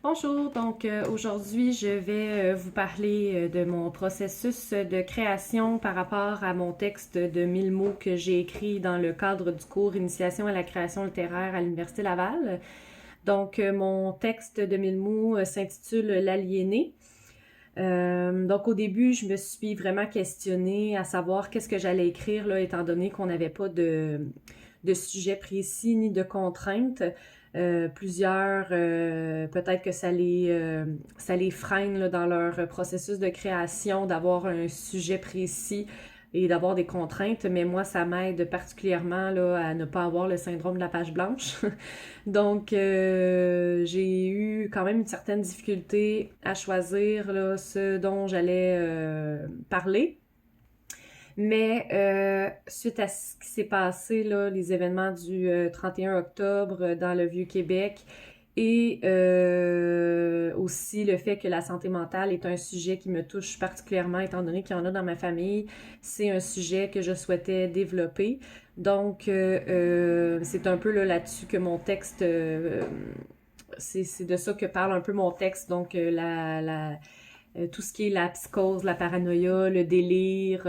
Bonjour, donc aujourd'hui je vais vous parler de mon processus de création par rapport à mon texte de 1000 mots que j'ai écrit dans le cadre du cours Initiation à la création littéraire à l'Université Laval. Donc mon texte de 1000 mots s'intitule L'aliéné. Donc au début, je me suis vraiment questionnée à savoir qu'est-ce que j'allais écrire là, étant donné qu'on n'avait pas de sujet précis ni de contraintes. Plusieurs, peut-être que ça les freine là, dans leur processus de création d'avoir un sujet précis et d'avoir des contraintes, mais moi, ça m'aide particulièrement là, à ne pas avoir le syndrome de la page blanche. Donc, j'ai eu quand même une certaine difficulté à choisir là, ce dont j'allais parler. Mais suite à ce qui s'est passé, là, les événements du 31 octobre dans le Vieux-Québec et aussi le fait que la santé mentale est un sujet qui me touche particulièrement étant donné qu'il y en a dans ma famille, c'est un sujet que je souhaitais développer. Donc, c'est un peu là, là-dessus que mon texte, c'est de ça que parle un peu mon texte. Donc, tout ce qui est la psychose, la paranoïa, le délire.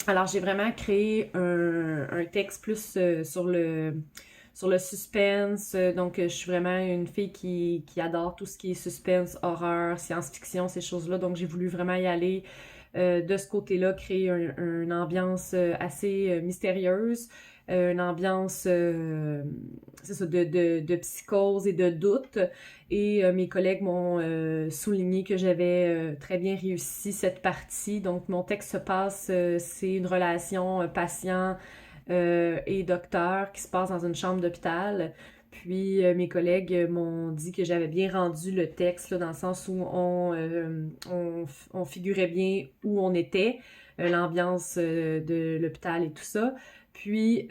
Alors, j'ai vraiment créé un texte plus sur le suspense. Donc, je suis vraiment une fille qui adore tout ce qui est suspense, horreur, science-fiction, ces choses-là. Donc, j'ai voulu vraiment y aller de ce côté-là, créer une ambiance assez mystérieuse, une ambiance c'est ça, de psychose et de doute. Et mes collègues m'ont souligné que j'avais très bien réussi cette partie. Donc, mon texte se passe, c'est une relation patient et docteur qui se passe dans une chambre d'hôpital. Puis mes collègues m'ont dit que j'avais bien rendu le texte là, dans le sens où on figurait bien où on était, l'ambiance de l'hôpital et tout ça. Puis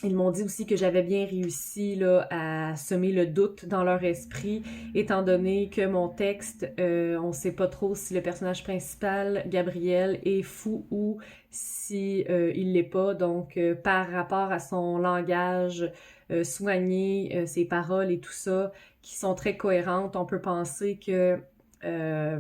ils m'ont dit aussi que j'avais bien réussi là, à semer le doute dans leur esprit, étant donné que mon texte, on sait pas trop si le personnage principal, Gabriel, est fou ou si il l'est pas. Donc, par rapport à son langage soigné, ses paroles et tout ça, qui sont très cohérentes, on peut penser que euh,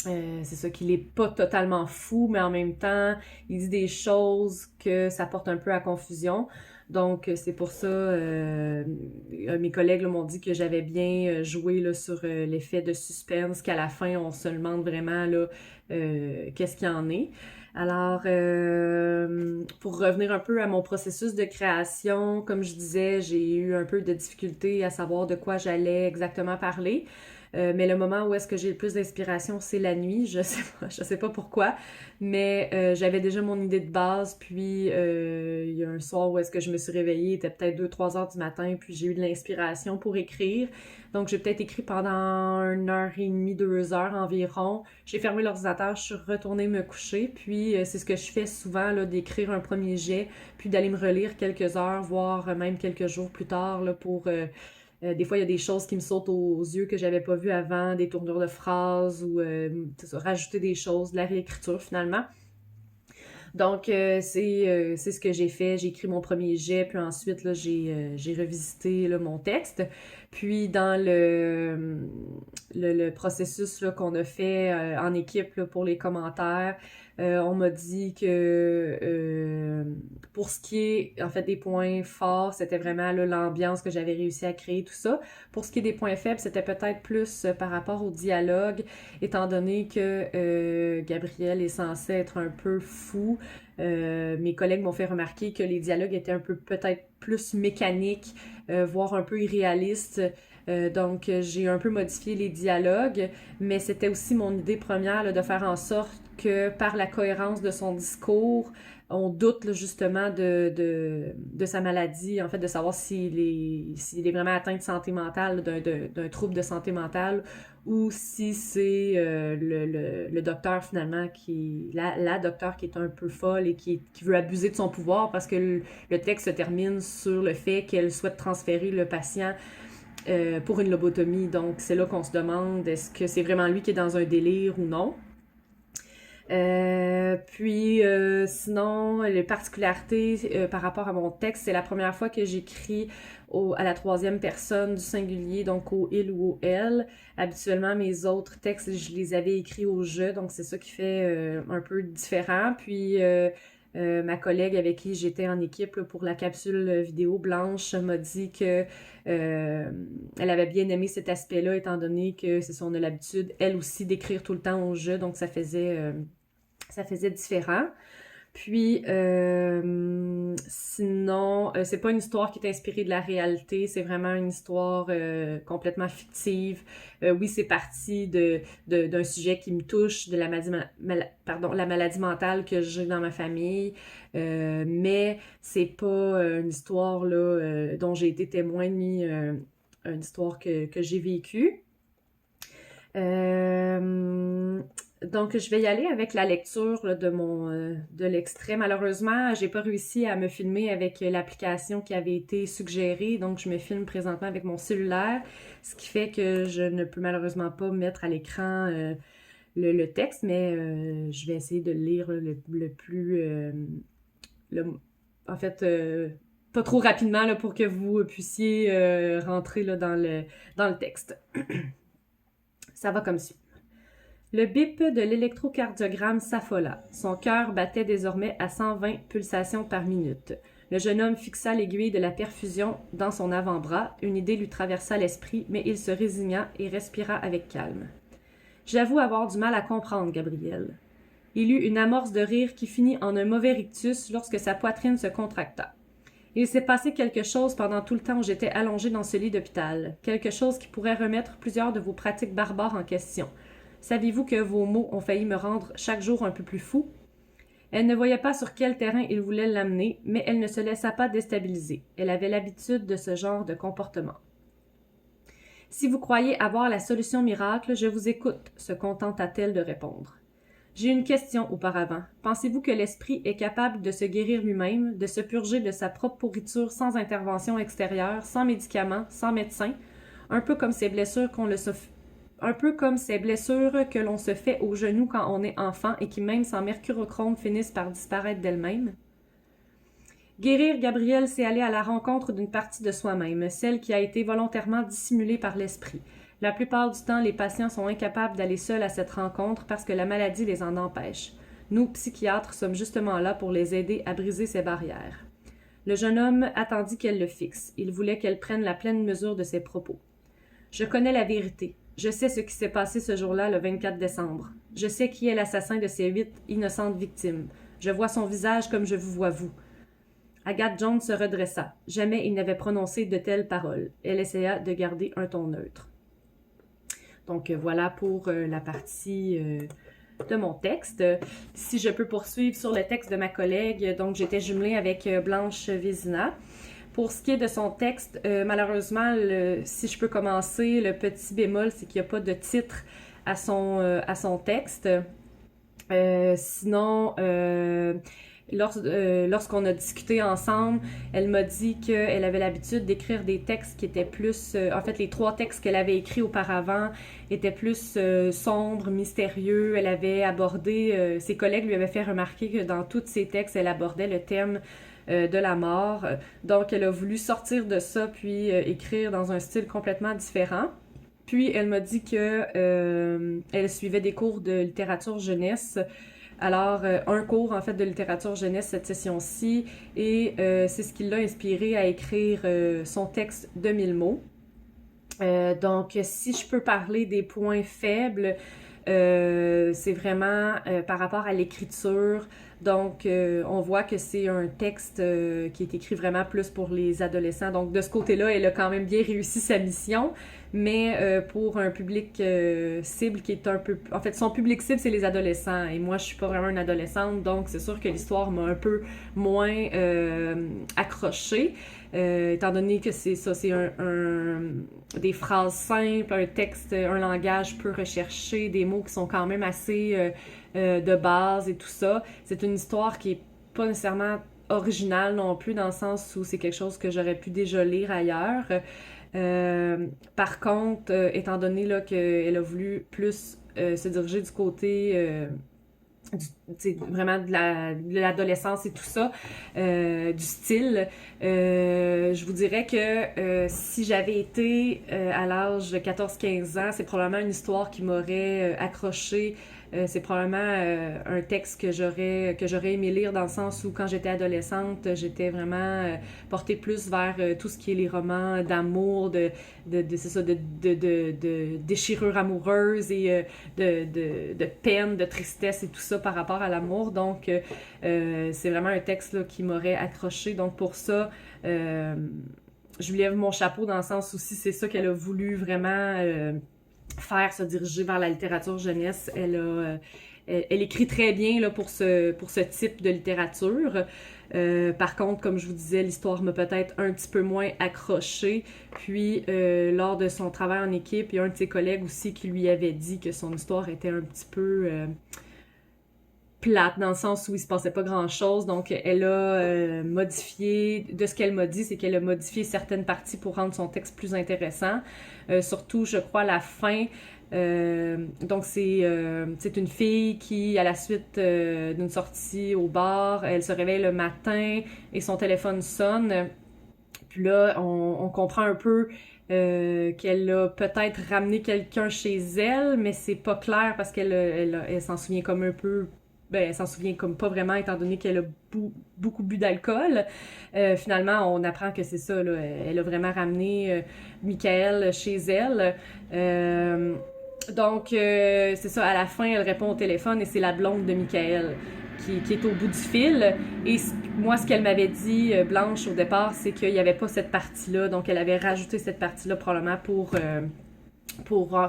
c'est ça qu'il est pas totalement fou, mais en même temps, il dit des choses que ça porte un peu à confusion. Donc, c'est pour ça, mes collègues m'ont dit que j'avais bien joué là, sur l'effet de suspense, qu'à la fin, on se demande vraiment là, qu'est-ce qu'il y en est. Alors, pour revenir un peu à mon processus de création, comme je disais, j'ai eu un peu de difficulté à savoir de quoi j'allais exactement parler. Mais le moment où est-ce que j'ai le plus d'inspiration, c'est la nuit. Je sais pas pourquoi, mais j'avais déjà mon idée de base. Puis il y a un soir où est-ce que je me suis réveillée, il était peut-être 2-3 heures du matin, puis j'ai eu de l'inspiration pour écrire. Donc j'ai peut-être écrit pendant 1 heure et demie, 2 heures environ. J'ai fermé l'ordinateur, je suis retournée me coucher. Puis c'est ce que je fais souvent là, d'écrire un premier jet, puis d'aller me relire quelques heures, voire même quelques jours plus tard là, pour des fois, il y a des choses qui me sautent aux yeux que j'avais pas vues avant, des tournures de phrases ou rajouter des choses, de la réécriture finalement. Donc, c'est ce que j'ai fait. J'ai écrit mon premier jet, puis ensuite, là, j'ai revisité là, mon texte. Puis, dans le processus là, qu'on a fait en équipe là, pour les commentaires, on m'a dit que pour ce qui est, en fait, des points forts, c'était vraiment là, l'ambiance que j'avais réussi à créer, tout ça. Pour ce qui est des points faibles, c'était peut-être plus par rapport au dialogue, étant donné que Gabriel est censé être un peu fou. Mes collègues m'ont fait remarquer que les dialogues étaient un peu peut-être plus mécaniques, voire un peu irréalistes. Donc, j'ai un peu modifié les dialogues, mais c'était aussi mon idée première là, de faire en sorte que par la cohérence de son discours, on doute là, justement de sa maladie, en fait, de savoir s'il est vraiment atteint de santé mentale, d'un trouble de santé mentale, ou si c'est le docteur finalement la docteur qui est un peu folle et qui veut abuser de son pouvoir parce que le texte se termine sur le fait qu'elle souhaite transférer le patient pour une lobotomie. Donc c'est là qu'on se demande est-ce que c'est vraiment lui qui est dans un délire ou non. Sinon, les particularités par rapport à mon texte, c'est la première fois que j'écris à la troisième personne du singulier, donc au il ou au elle. Habituellement, mes autres textes, je les avais écrits au je, donc c'est ça qui fait un peu différent. Ma collègue avec qui j'étais en équipe là, pour la capsule vidéo Blanche m'a dit que elle avait bien aimé cet aspect-là, étant donné que c'est ça, on a l'habitude, elle aussi, d'écrire tout le temps au je, donc ça faisait différent. Sinon, c'est pas une histoire qui est inspirée de la réalité, c'est vraiment une histoire complètement fictive. Oui, c'est parti d'un sujet qui me touche, de la la maladie mentale que j'ai dans ma famille, mais c'est pas une histoire là, dont j'ai été témoin, ni une histoire que j'ai vécue. Donc, je vais y aller avec la lecture là, de l'extrait. Malheureusement, j'ai pas réussi à me filmer avec l'application qui avait été suggérée, donc je me filme présentement avec mon cellulaire, ce qui fait que je ne peux malheureusement pas mettre à l'écran le texte, mais je vais essayer de le lire le plus... en fait, pas trop rapidement là, pour que vous puissiez rentrer là, dans le texte. Ça va comme suit. Le bip de l'électrocardiogramme s'affola. Son cœur battait désormais à 120 pulsations par minute. Le jeune homme fixa l'aiguille de la perfusion dans son avant-bras. Une idée lui traversa l'esprit, mais il se résigna et respira avec calme. « J'avoue avoir du mal à comprendre, Gabriel. » Il eut une amorce de rire qui finit en un mauvais rictus lorsque sa poitrine se contracta. Il s'est passé quelque chose pendant tout le temps où j'étais allongé dans ce lit d'hôpital. Quelque chose qui pourrait remettre plusieurs de vos pratiques barbares en question. Saviez-vous que vos mots ont failli me rendre chaque jour un peu plus fou? Elle ne voyait pas sur quel terrain il voulait l'amener, mais elle ne se laissa pas déstabiliser. Elle avait l'habitude de ce genre de comportement. Si vous croyez avoir la solution miracle, je vous écoute, se contenta-t-elle de répondre. J'ai une question auparavant. Pensez-vous que l'esprit est capable de se guérir lui-même, de se purger de sa propre pourriture sans intervention extérieure, sans médicaments, sans médecin, un peu comme ces blessures que l'on se fait aux genoux quand on est enfant et qui, même sans mercurochrome, finissent par disparaître d'elles-mêmes? Guérir, Gabriel, c'est aller à la rencontre d'une partie de soi-même, celle qui a été volontairement dissimulée par l'esprit. La plupart du temps, les patients sont incapables d'aller seuls à cette rencontre parce que la maladie les en empêche. Nous, psychiatres, sommes justement là pour les aider à briser ces barrières. Le jeune homme attendit qu'elle le fixe. Il voulait qu'elle prenne la pleine mesure de ses propos. Je connais la vérité. Je sais ce qui s'est passé ce jour-là, le 24 décembre. Je sais qui est l'assassin de ces 8 innocentes victimes. Je vois son visage comme je vous vois vous. Agathe Jones se redressa. Jamais il n'avait prononcé de telles paroles. Elle essaya de garder un ton neutre. Donc voilà pour la partie de mon texte. Si je peux poursuivre sur le texte de ma collègue, donc j'étais jumelée avec Blanche Vézina. Pour ce qui est de son texte, malheureusement, si je peux commencer, le petit bémol, c'est qu'il n'y a pas de titre à son texte. Lorsqu'on a discuté ensemble, elle m'a dit qu'elle avait l'habitude d'écrire des textes qui étaient plus... en fait, les 3 textes qu'elle avait écrits auparavant étaient plus sombres, mystérieux. Elle avait abordé... ses collègues lui avaient fait remarquer que dans tous ses textes, elle abordait le thème de la mort. Donc, elle a voulu sortir de ça, puis écrire dans un style complètement différent. Puis, elle m'a dit que elle suivait des cours de littérature jeunesse. Alors, un cours, en fait, de littérature jeunesse cette session-ci, et c'est ce qui l'a inspiré à écrire son texte de 1000 mots. Donc, si je peux parler des points faibles, c'est vraiment par rapport à l'écriture. Donc, on voit que c'est un texte qui est écrit vraiment plus pour les adolescents. Donc, de ce côté-là, elle a quand même bien réussi sa mission. Mais pour un public cible qui est un peu... En fait, son public cible, c'est les adolescents. Et moi, je suis pas vraiment une adolescente. Donc, c'est sûr que l'histoire m'a un peu moins accrochée. Étant donné que c'est ça, c'est des phrases simples, un texte, un langage peu recherché, des mots qui sont quand même assez de base et tout ça. C'est une histoire qui est pas nécessairement originale non plus, dans le sens où c'est quelque chose que j'aurais pu déjà lire ailleurs. Par contre, étant donné là, qu'elle a voulu plus se diriger du côté vraiment de l'adolescence et tout ça, du style. Je vous dirais que si j'avais été à l'âge de 14-15 ans, c'est probablement une histoire qui m'aurait accrochée. C'est probablement un texte que j'aurais aimé lire, dans le sens où quand j'étais adolescente, j'étais vraiment portée plus vers tout ce qui est les romans d'amour, c'est ça, de déchirure amoureuse et de peine, de tristesse et tout ça par rapport à l'amour. Donc, c'est vraiment un texte là, qui m'aurait accroché. Donc, pour ça, je lui lève mon chapeau, dans le sens où si c'est ça qu'elle a voulu vraiment faire, se diriger vers la littérature jeunesse. Elle écrit très bien là, pour ce type de littérature. Par contre, comme je vous disais, l'histoire m'a peut-être un petit peu moins accrochée. Puis, lors de son travail en équipe, il y a un de ses collègues aussi qui lui avait dit que son histoire était un petit peu plate, dans le sens où il se passait pas grand-chose. Donc, elle a modifié, de ce qu'elle m'a dit, c'est qu'elle a modifié certaines parties pour rendre son texte plus intéressant. Surtout, je crois, la fin. Donc, c'est une fille qui, à la suite d'une sortie au bar, elle se réveille le matin et son téléphone sonne. Puis là, on comprend un peu qu'elle a peut-être ramené quelqu'un chez elle, mais c'est pas clair parce qu'elle s'en souvient comme un peu. Ben, elle s'en souvient comme pas vraiment, étant donné qu'elle a beaucoup bu d'alcool. Finalement, on apprend que c'est ça, là, elle a vraiment ramené Michael chez elle. Donc, c'est ça, à la fin, elle répond au téléphone et c'est la blonde de Michael qui est au bout du fil. Et moi, ce qu'elle m'avait dit, Blanche, au départ, c'est qu'il n'y avait pas cette partie-là. Donc, elle avait rajouté cette partie-là probablement pour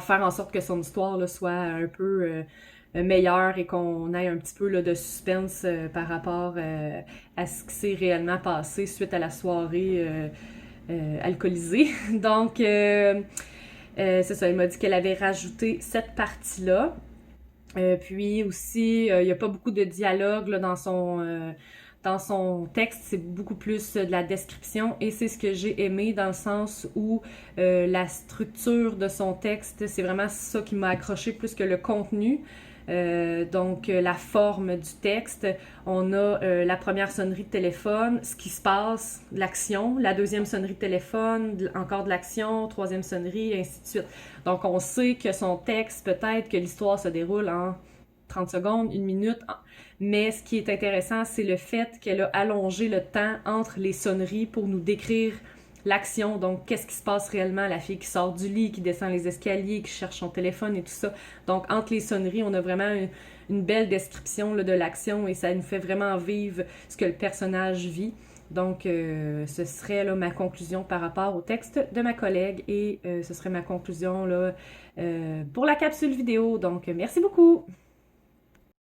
faire en sorte que son histoire là, soit un peu meilleure et qu'on ait un petit peu là, de suspense par rapport à ce qui s'est réellement passé suite à la soirée alcoolisée. Donc, c'est ça, elle m'a dit qu'elle avait rajouté cette partie-là. Puis aussi, il n'y a pas beaucoup de dialogue là, dans son texte, c'est beaucoup plus de la description et c'est ce que j'ai aimé, dans le sens où la structure de son texte, c'est vraiment ça qui m'a accroché plus que le contenu. Donc, la forme du texte, on a la première sonnerie de téléphone, ce qui se passe, l'action, la deuxième sonnerie de téléphone, encore de l'action, troisième sonnerie, et ainsi de suite. Donc, on sait que son texte, peut-être que l'histoire se déroule en 30 secondes, une minute, mais ce qui est intéressant, c'est le fait qu'elle a allongé le temps entre les sonneries pour nous décrire l'action. Donc, qu'est-ce qui se passe réellement? La fille qui sort du lit, qui descend les escaliers, qui cherche son téléphone et tout ça. Donc, entre les sonneries, on a vraiment une belle description là, de l'action et ça nous fait vraiment vivre ce que le personnage vit. Donc, ce serait là, ma conclusion par rapport au texte de ma collègue et ce serait ma conclusion là, pour la capsule vidéo. Donc, merci beaucoup!